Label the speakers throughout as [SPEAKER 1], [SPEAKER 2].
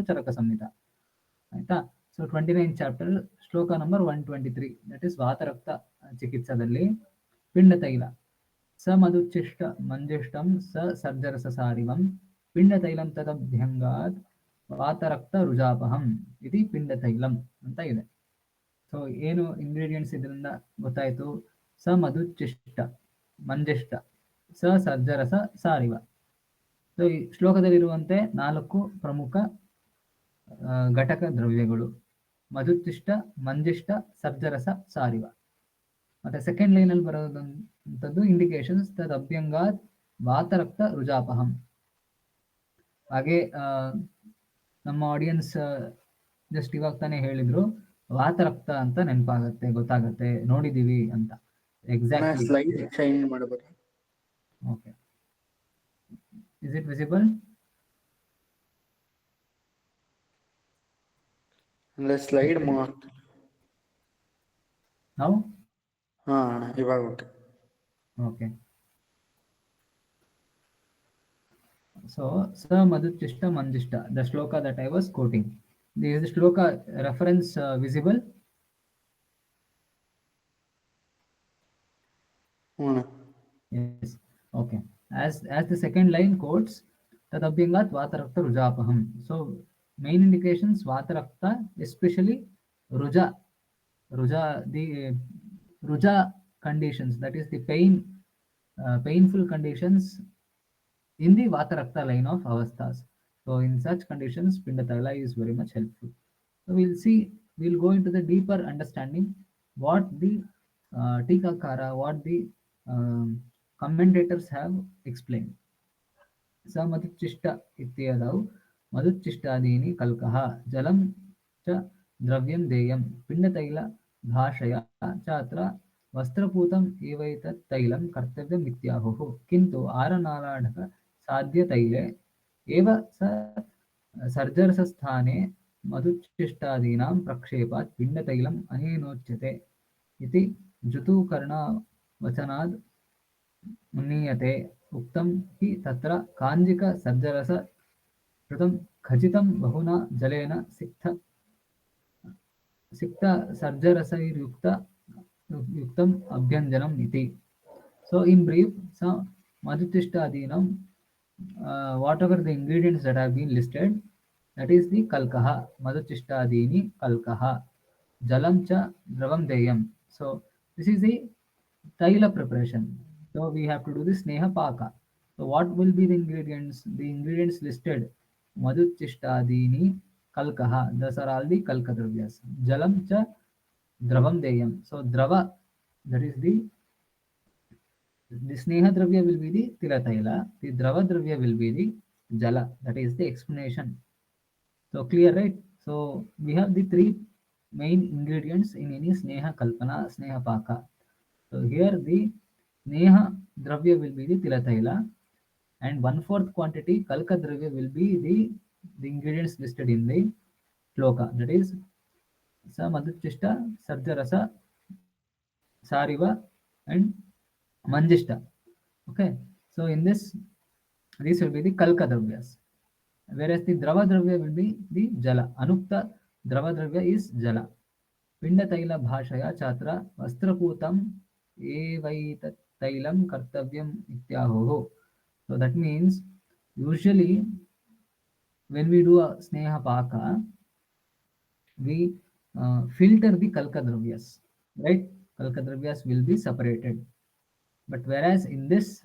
[SPEAKER 1] ಚರಕ ಸಂಹಿತ ಆಯ್ತಾ. So 29 chapter ಶ್ಲೋಕ number 123, that is ವಾತರಕ್ತ ಚಿಕಿತ್ಸದಲ್ಲಿ ಪಿಂಡ ತೈಲ ಸ ಮಧುಚ್ಚಿಷ್ಟ ಮಂಜಿಷ್ಟಂ ಸ ಸರ್ಜರಸ ಸಾರಿವಂ ಪಿಂಡ ತೈಲಂ ತದಭ್ಯಂಗಾತ್ ವಾತರಕ್ತ ರುಜಾಪಹಂ ಇದು ಪಿಂಡ ತೈಲಂ ಅಂತ ಇದೆ. ಸೊ ಏನು ಇಂಗ್ರೀಡಿಯೆಂಟ್ಸ್ ಇದರಿಂದ ಗೊತ್ತಾಯ್ತು? ಸ ಮಧುಚ್ಚಿಷ್ಟ ಮಂಜಿಷ್ಟ ಸ ಸರ್ಜರಸ ಸಾರಿವ. ಸೊ ಈ ಶ್ಲೋಕದಲ್ಲಿರುವಂತೆ 4 ಪ್ರಮುಖ ಘಟಕ ದ್ರವ್ಯಗಳು: ಮಧುಚ್ಚಿಷ್ಟ, ಮಂಜಿಷ್ಟ, ಸರ್ಜರಸ, ಸಾರಿವ. ಮತ್ತೆ ಸೆಕೆಂಡ್ ಲೈನ್ ಅಲ್ಲಿ ಬರೋದಂಥದ್ದು ಇಂಡಿಕೇಶನ್ಸ್ ತದ್ ಅಭ್ಯಂಗಾತ್ ವಾತರಕ್ತ ರುಜಾಪಹಂ. ಹಾಗೆ ನಮ್ಮ ಆಡಿಯನ್ಸ್ ಜಸ್ಟ್ ಇವಾಗ ತಾನೇ ಹೇಳಿದ್ರು ವಾತರಕ್ತ ಅಂತ ನೆನಪಾಗತ್ತೆ, ಗೊತ್ತಾಗತ್ತೆ, ನೋಡಿದೀವಿ ಅಂತ. ಎಕ್ಸಾಕ್ಟ್ಲಿ.
[SPEAKER 2] ಸ್ಲೈಡ್ ಚೇಂಜ್ ಮಾಡಬಹುದು.
[SPEAKER 1] Okay, is it visible?
[SPEAKER 2] ಅಂದ್ರೆ ಸ್ಲೈಡ್
[SPEAKER 1] ನಾವು
[SPEAKER 2] ಇವಾಗ okay.
[SPEAKER 1] Okay, so sa madhuchishta manjishta, the shloka that I was quoting, is the shloka reference visible? Yes. Okay, as the second line quotes tadabhyangat vatarakta rujapaham. So main indications vatarakta, especially ruja, the ruja conditions, that is the painful conditions in the Vatarakta line of avasthas. So in such conditions, Pinda taila is very much helpful. So we'll go into the deeper understanding what the Tikakara, what the commentators have explained. Sa madhuchishta ityadau madhuchishtadini kalkaha jalam cha dravyam deyam Pinda taila bhashaya chatra वस्त्रपूतम एवैतत् तैलं कर्तव्यम् इत्याहुः किन्तु आरनालाढक साध्य तैले एव सर्जरसस्थाने मधुचिष्टादीनां प्रक्षेपात् पिण्डतैलम् अनेनोच्यते इति जुतुकर्णवचनाद् मन्यते. उक्तं हि तत्र काञ्जिक सर्जरस कृतं खचितं बहुना जलेन सिक्त सर्जरसैर्युक्त yuktam abhyanjanam iti. So in brief, some madhutishtadinam, whatever the ingredients that have been listed, that is the kalkaha, madhutishtadini kalkaha, jalam cha dravam deyam. So this is the taila preparation. So we have to do the sneha paka. So what will be the ingredients? The ingredients listed: madhutishtadini kalkaha, those are all the kalka dravyas. Jalam cha dravam deyam. So drava, that is the sneha dravya will be the tila taila, the drava dravya will be the jala, that is the explanation. So clear, right? So we have the 3 main ingredients in any sneha kalpana, sneha paka. So here the sneha dravya will be the tila taila, and 1/4 quantity kalka dravya will be the ingredients listed in the shloka, that is sa madhuchishta, sarjarasa, sariva, and manjishta. Okay, so in this, these will be the kalka dravyas, whereas the drava dravya will be the jala. Anukta drava dravya is jala. Pinda taila bhashaya chatra vastraputam evaitat tailam kartavyam ityahoho. So that means usually when we do a sneha paka, we filter the kalka dravyas, right? Kalka dravyas will be separated, but whereas in this,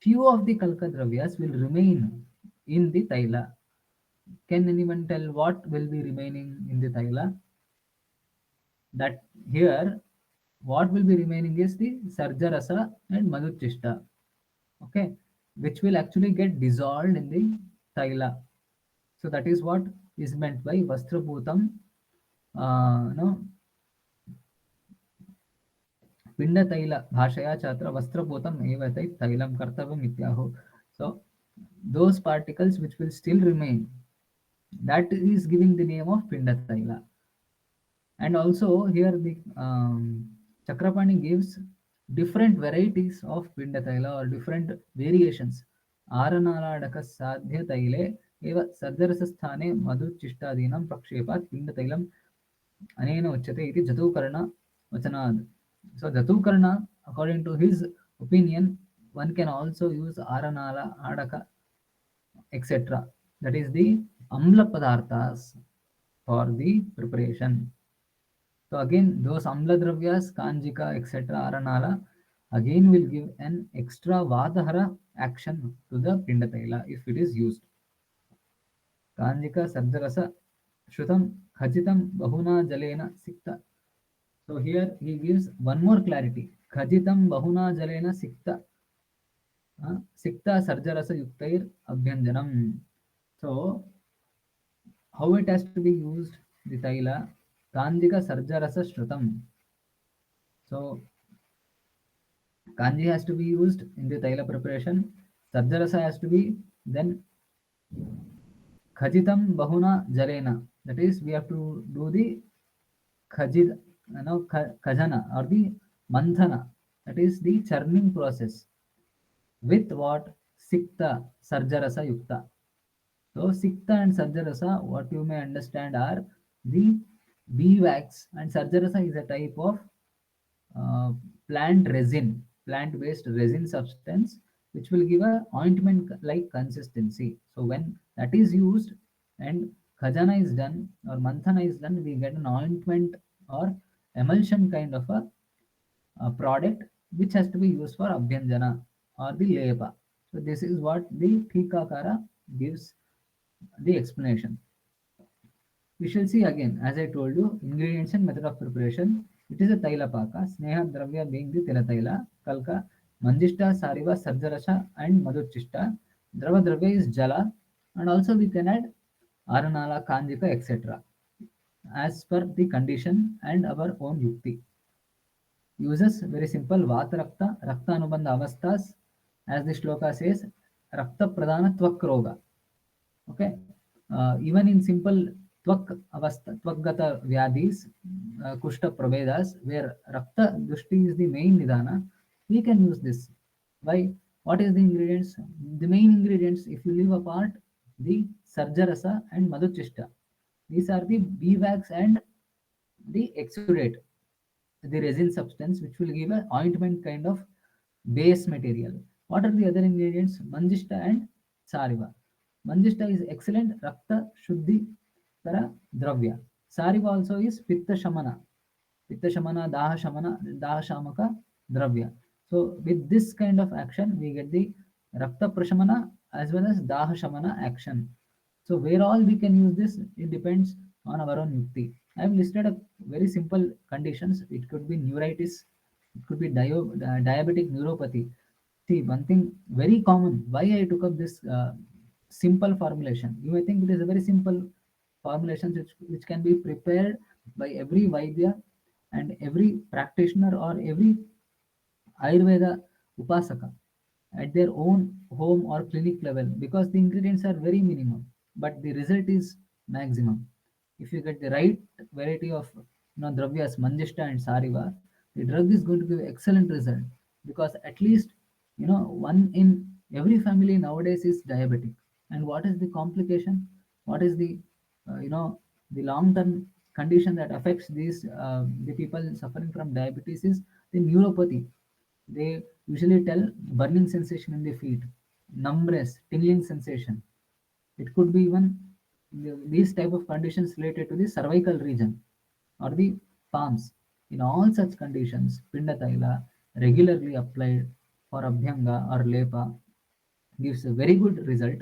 [SPEAKER 1] few of the kalka dravyas will remain in the taila. Can anyone tell what will be remaining in the taila? That here, what will be remaining is the sarjarasa and madhuchishta, okay, which will actually get dissolved in the taila. So that is what is meant by vastrabhutam, no, Pinda taila bhashaya chatra vastrabhutam evatai tailam kartavam ityaho. So those particles which will still remain, that is giving the name of Pinda taila. And also here the Chakrapani gives different varieties of Pinda taila or different variations. Aranala daka sadhya taile एव सर्जरसस्थाने मधुचिष्टादीनां प्रक्षेपात् पिण्डतैलम् अनेन उच्यते इति जतुकर्णवचनात्. So Jatukarna, according to his opinion, one can also use Aranala, Adaka, etc. That is the Amla Padarthas for the preparation. So again, those Amla Dravyas, Kanjika, etc., Aranala, again will give an extra Vadahara action to the Pindataila if it is used. Kanjika Sarjarasa Shrutam Khajitam Bahuna Jalena Sikta. So here he gives one more clarity. Khajitam Bahuna Jalena Sikta. Sikta Sarjarasa Yuktair Abhyanjanam. So how it has to be used, the taila, Kanjika Sarjarasa Shrutam. So Kanji has to be used in the taila preparation. Sarjarasa has to be then Khajitam Bahuna Jalena. That is, we have to do the Khajid, Khajana or the Manthana. That is the churning process. With what? Sikta Sarjarasa Yukta. So Sikta and Sarjarasa, what you may understand are the beeswax, and Sarjarasa is a type of uh, plant resin, plant-based resin substance, which will give a ointment-like consistency. So when that is used and khajana is done or manthana is done, we get an ointment or emulsion kind of a product which has to be used for abhyanjana or the lepa. So this is what the Thikakara gives the explanation. We shall see again, as I told you, ingredients and method of preparation. It is a taila paka, sneha dravya being the tila taila, kalka, manjishta, sariva, sarjarasha, and madhuchishta. Drava dravya is jala, and also we can add aranala, kanjika, etc. as per the condition and our own yukti. Uses very simple vata rakta, rakta anubandha avasthas, as the shloka says, rakta pradana tvak roga. Okay. Even in simple tvak avastha, tvakgata vyadis, kushta pravedas, where rakta dushti is the main nidana, we can use this. Why? What is the ingredients? The main ingredients, if you leave apart the sarjarasa and madhuchishta, these are the beeswax and the exudate, the resin substance, which will give a ointment kind of base material. What are the other ingredients? Manjishta and Sariva. Manjishta is excellent Rakta Shuddhi Kara Dravya. Sariva also is Pitta Shamana. Pitta Shamana, Daha Shamana, Daha Shamaka Dravya. So with this kind of action, we get the Rakta Prashamana as well as Daha Shamana action. So where all we can use this, it depends on our own yukti. I have listed a very simple conditions. It could be neuritis, it could be diabetic neuropathy. See, one thing very common, why I took up this simple formulation. You may think it is a very simple formulation which can be prepared by every Vaidya and every practitioner or every Ayurveda Upasaka at their own home or clinic level, because the ingredients are very minimum, but the result is maximum. If you get the right variety of dravyas, manjishta and sariva, the drug is going to give excellent result, because at least one in every family nowadays is diabetic. And what is the complication? What is the the long term condition that affects these the people suffering from diabetes is the neuropathy. They usually tell burning sensation in the feet, numbness, tingling sensation. It could be even these type of conditions related to the cervical region or the palms. In all such conditions, Pinda taila regularly applied for Abhyanga or Lepa gives a very good result.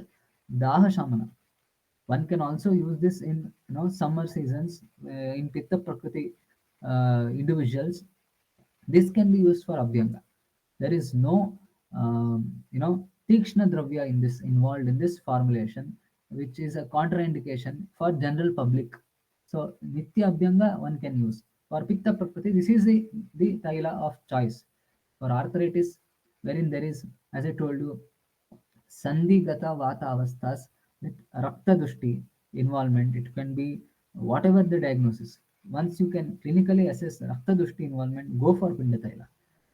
[SPEAKER 1] Daha Shamana. One can also use this in summer seasons in Pitta Prakriti individuals. This can be used for Abhyanga. There is no Tikshna Dravya in this involved in this formulation, which is a contraindication for general public. So Nitya Abhyanga one can use. For Pitta Prakriti, this is the taila of choice. For arthritis, wherein there is, as I told you, Sandhigata Vata Avasthas with Rakta Dushti involvement. It can be whatever the diagnosis. Once you can clinically assess Rakta Dushti involvement, go for Pinda taila.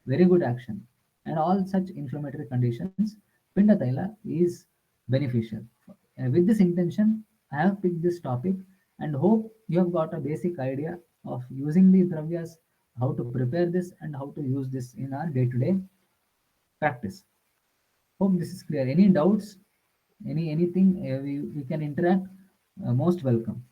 [SPEAKER 1] Very good action. And all such inflammatory conditions, Pinda taila is beneficial. With this intention, I have picked this topic and hope you have got a basic idea of using the dravyas, how to prepare this, and how to use this in our day-to-day practice. Hope this is clear. Any doubts? Anything we can interact? Most welcome.